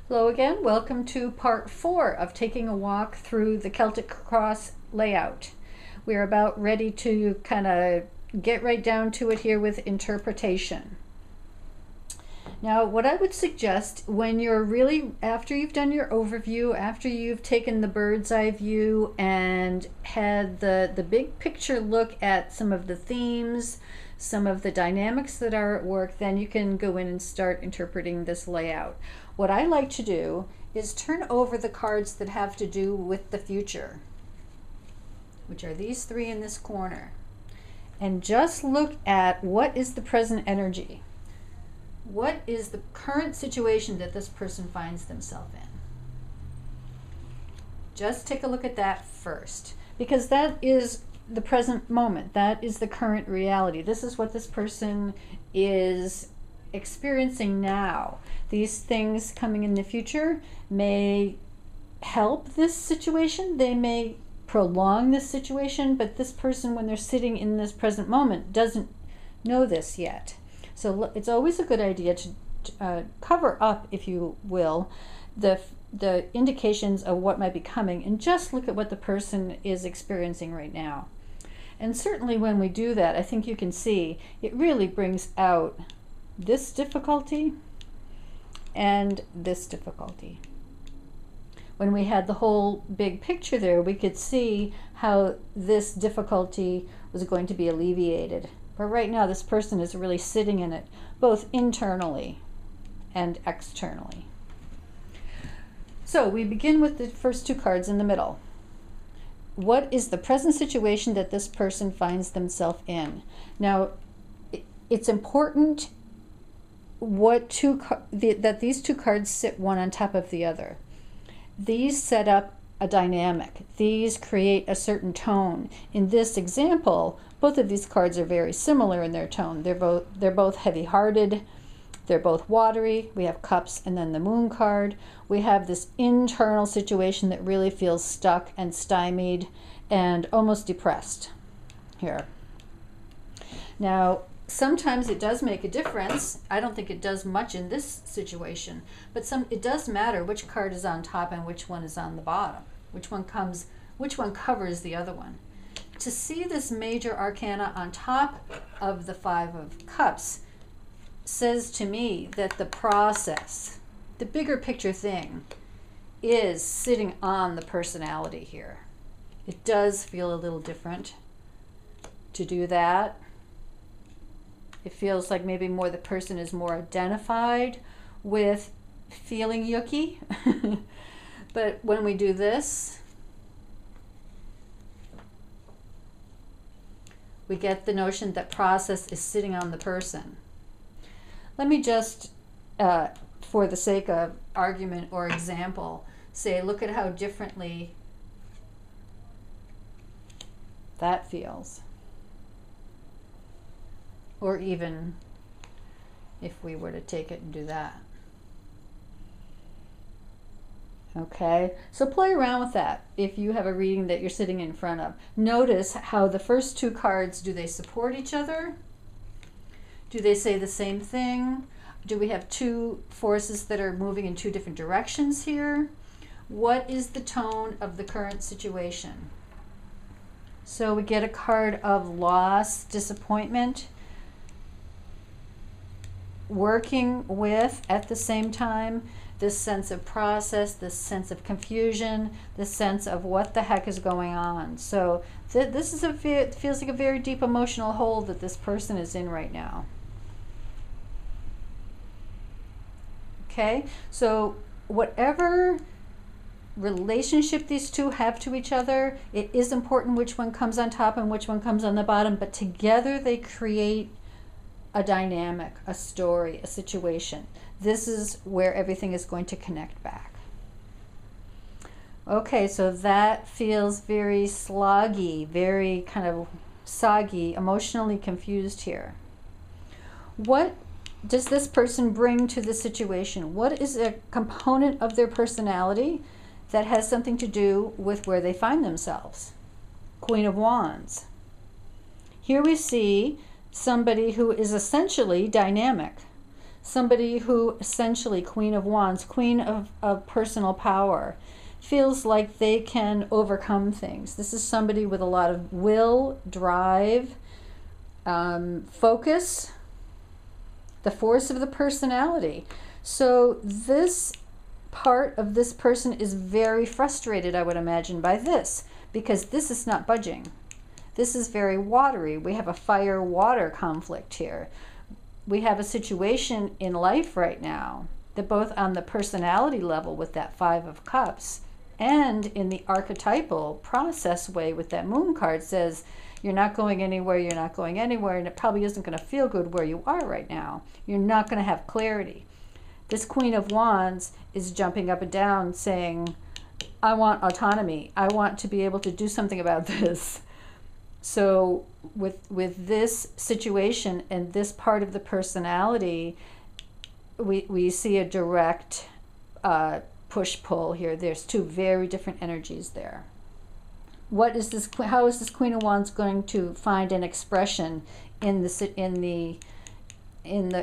Hello again. Welcome to part 4 of taking a walk through the Celtic cross layout. We're about ready to kind of get right down to it here with interpretation. Now, what I would suggest when you're really, after you've done your overview, after you've taken the bird's eye view and had the big picture look at some of the themes, some of the dynamics that are at work, then you can go in and start interpreting this layout. What I like to do is turn over the cards that have to do with the future, which are these 3 in this corner, and just look at what is the present energy. What is the current situation that this person finds themselves in? Just take a look at that first, because that is the present moment. That is the current reality. This is what this person is experiencing now. These things coming in the future may help this situation. They may prolong this situation, but this person, when they're sitting in this present moment, doesn't know this yet. So it's always a good idea to cover up, if you will, the indications of what might be coming, and just look at what the person is experiencing right now. And certainly when we do that, I think you can see it really brings out this difficulty and this difficulty. When we had the whole big picture there, we could see how this difficulty was going to be alleviated. But right now, this person is really sitting in it, both internally and externally. So we begin with the first 2 cards in the middle. What is the present situation that this person finds themselves in? Now, it's important that these 2 cards sit one on top of the other. These set up a dynamic. These create a certain tone. In this example, both of these cards are very similar in their tone. They're both heavy-hearted. They're both watery. We have cups and then the moon card. We have this internal situation that really feels stuck and stymied and almost depressed here. Now, sometimes it does make a difference. I don't think it does much in this situation, but it does matter which card is on top and which one is on the bottom. Which one covers the other one. To see this major arcana on top of the 5 of Cups says to me that the process, the bigger picture thing, is sitting on the personality here. It does feel a little different to do that. It feels like maybe more the person is more identified with feeling yucky. But when we do this, we get the notion that process is sitting on the person. Let me just, for the sake of argument or example, say, look at how differently that feels. Or even if we were to take it and do that. Okay, so play around with that if you have a reading that you're sitting in front of. Notice how the first 2 cards, do they support each other? Do they say the same thing? Do we have 2 forces that are moving in 2 different directions here? What is the tone of the current situation? So we get a card of loss, disappointment, working with, at the same time, this sense of process, this sense of confusion, this sense of what the heck is going on. So this is it feels like a very deep emotional hole that this person is in right now. Okay, so whatever relationship these 2 have to each other, it is important which one comes on top and which one comes on the bottom, but together they create a dynamic, a story, a situation. This is where everything is going to connect back. Okay, so that feels very sloggy, very kind of soggy, emotionally confused here. What does this person bring to the situation? What is a component of their personality that has something to do with where they find themselves? Queen of Wands. Here we see somebody who is essentially dynamic, Somebody who essentially, Queen of Wands, Queen of personal power, feels like they can overcome things. This is somebody with a lot of will, drive, focus, the force of the personality. So this part of this person is very frustrated, I would imagine, by this, because this is not budging. This is very watery. We have a fire-water conflict here. We have a situation in life right now that both on the personality level with that Five of Cups and in the archetypal process way with that Moon card says, you're not going anywhere, you're not going anywhere, and it probably isn't going to feel good where you are right now. You're not going to have clarity. This Queen of Wands is jumping up and down saying, I want autonomy. I want to be able to do something about this. So with this situation and this part of the personality, we see a direct push-pull here. There's two very different energies there. What is this? How is this Queen of Wands going to find an expression in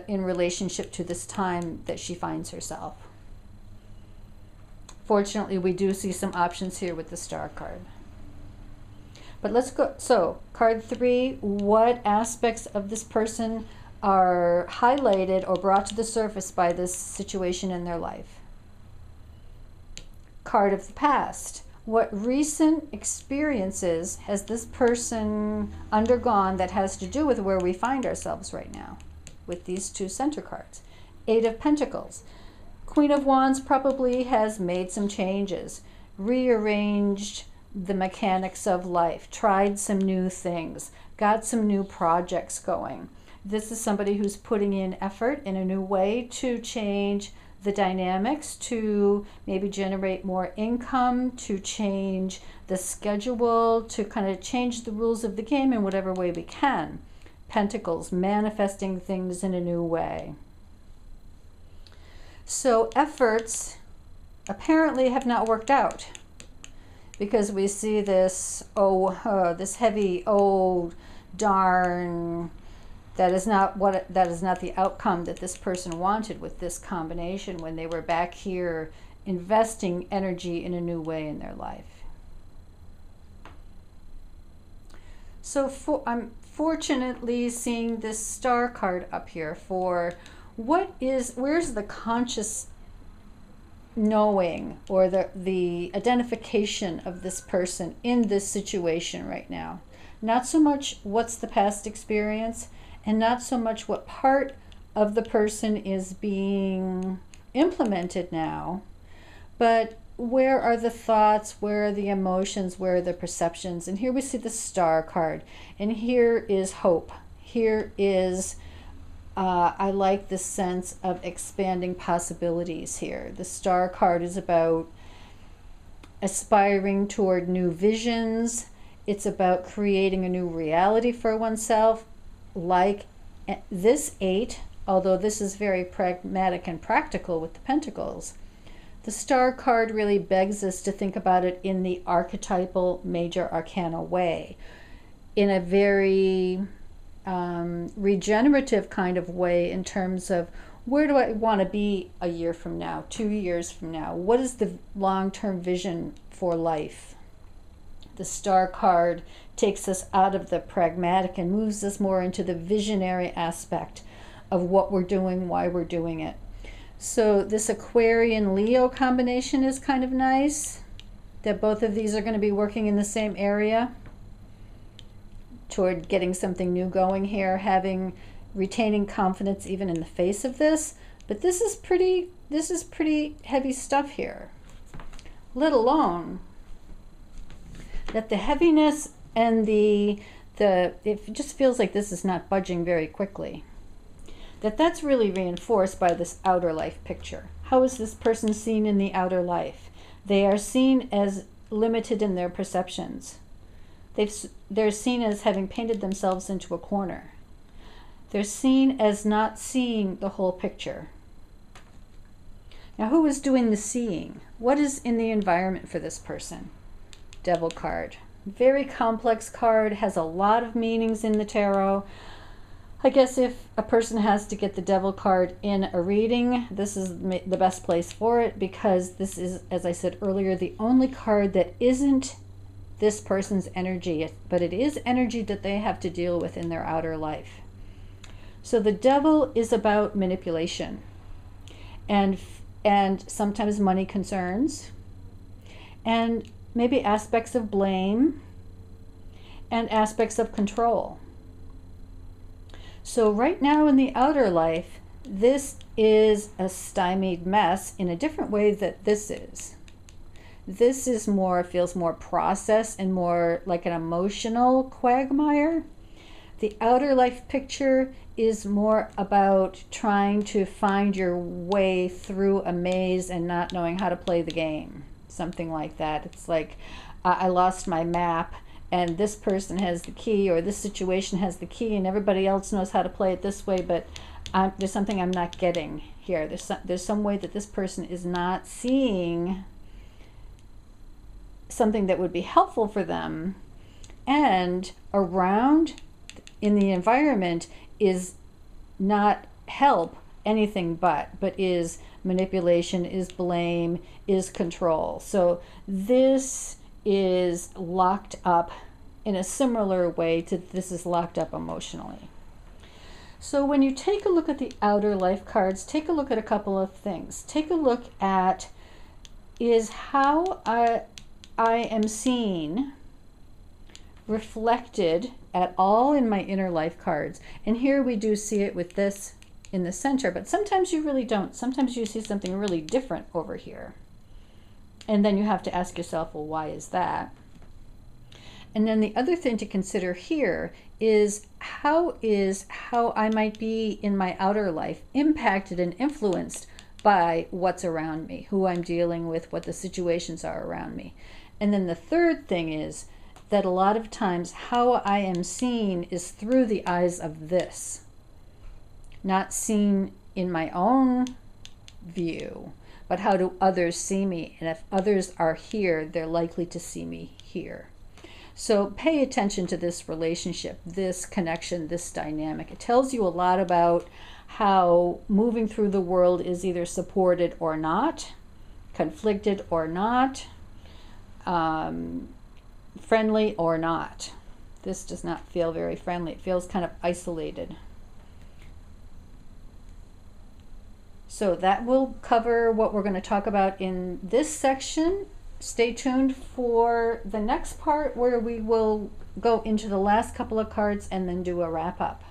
relationship to this time that she finds herself? Fortunately, we do see some options here with the Star card. But let's go. So, card 3, what aspects of this person are highlighted or brought to the surface by this situation in their life? Card of the past. What recent experiences has this person undergone that has to do with where we find ourselves right now with these two center cards? 8 of Pentacles. Queen of Wands probably has made some changes, rearranged the mechanics of life, tried some new things, got some new projects going. This is somebody who's putting in effort in a new way to change the dynamics, to maybe generate more income, to change the schedule, to kind of change the rules of the game in whatever way we can. Pentacles, manifesting things in a new way. So efforts apparently have not worked out, because we see this, this heavy, darn, that is not the outcome that this person wanted with this combination when they were back here investing energy in a new way in their life. So I'm fortunately seeing this Star card up here for where's the conscious knowing or the identification of this person in this situation right now. Not so much what's the past experience, and not so much what part of the person is being implemented now, but where are the thoughts, where are the emotions, where are the perceptions? And here we see the Star card, and here is hope. Here is, I like the sense of expanding possibilities here. The Star card is about aspiring toward new visions. It's about creating a new reality for oneself. Like this 8, although this is very pragmatic and practical with the Pentacles, the Star card really begs us to think about it in the archetypal major arcana way, in a very regenerative kind of way, in terms of where do I want to be a year from now, 2 years from now? What is the long-term vision for life? The Star card takes us out of the pragmatic and moves us more into the visionary aspect of what we're doing, why we're doing it. So this Aquarian-Leo combination is kind of nice, that both of these are going to be working in the same area toward getting something new going here, retaining confidence even in the face of this. But this is pretty heavy stuff here, let alone that the heaviness and it just feels like this is not budging very quickly. That's really reinforced by this outer life picture. How is this person seen in the outer life? They are seen as limited in their perceptions. They're seen as having painted themselves into a corner. They're seen as not seeing the whole picture. Now, who is doing the seeing? What is in the environment for this person? Devil card. Very complex card, has a lot of meanings in the tarot. I guess if a person has to get the Devil card in a reading, this is the best place for it, because this is, as I said earlier, the only card that isn't this person's energy, but it is energy that they have to deal with in their outer life. So the Devil is about manipulation and sometimes money concerns, and maybe aspects of blame and aspects of control. So right now in the outer life, this is a stymied mess in a different way that this is. This is more, feels more processed and more like an emotional quagmire. The outer life picture is more about trying to find your way through a maze and not knowing how to play the game. Something like that. It's like, I lost my map, and this person has the key, or this situation has the key, and everybody else knows how to play it this way, but there's something I'm not getting here. There's some way that this person is not seeing something that would be helpful for them, and around in the environment is not help, anything but is manipulation, is blame, is control. So this is locked up in a similar way to this is locked up emotionally. So when you take a look at the outer life cards, take a look at a couple of things. Take a look at, is how I am seen reflected at all in my inner life cards. And here we do see it with this in the center, but sometimes you really don't. Sometimes you see something really different over here. And then you have to ask yourself, well, why is that? And then the other thing to consider here is how I might be in my outer life impacted and influenced by what's around me, who I'm dealing with, what the situations are around me. And then the third thing is that a lot of times how I am seen is through the eyes of this, not seen in my own view, but how do others see me? And if others are here, they're likely to see me here. So pay attention to this relationship, this connection, this dynamic. It tells you a lot about how moving through the world is either supported or not, conflicted or not, friendly or not. This does not feel very friendly. It feels kind of isolated. So that will cover what we're going to talk about in this section. Stay tuned for the next part where we will go into the last couple of cards and then do a wrap up.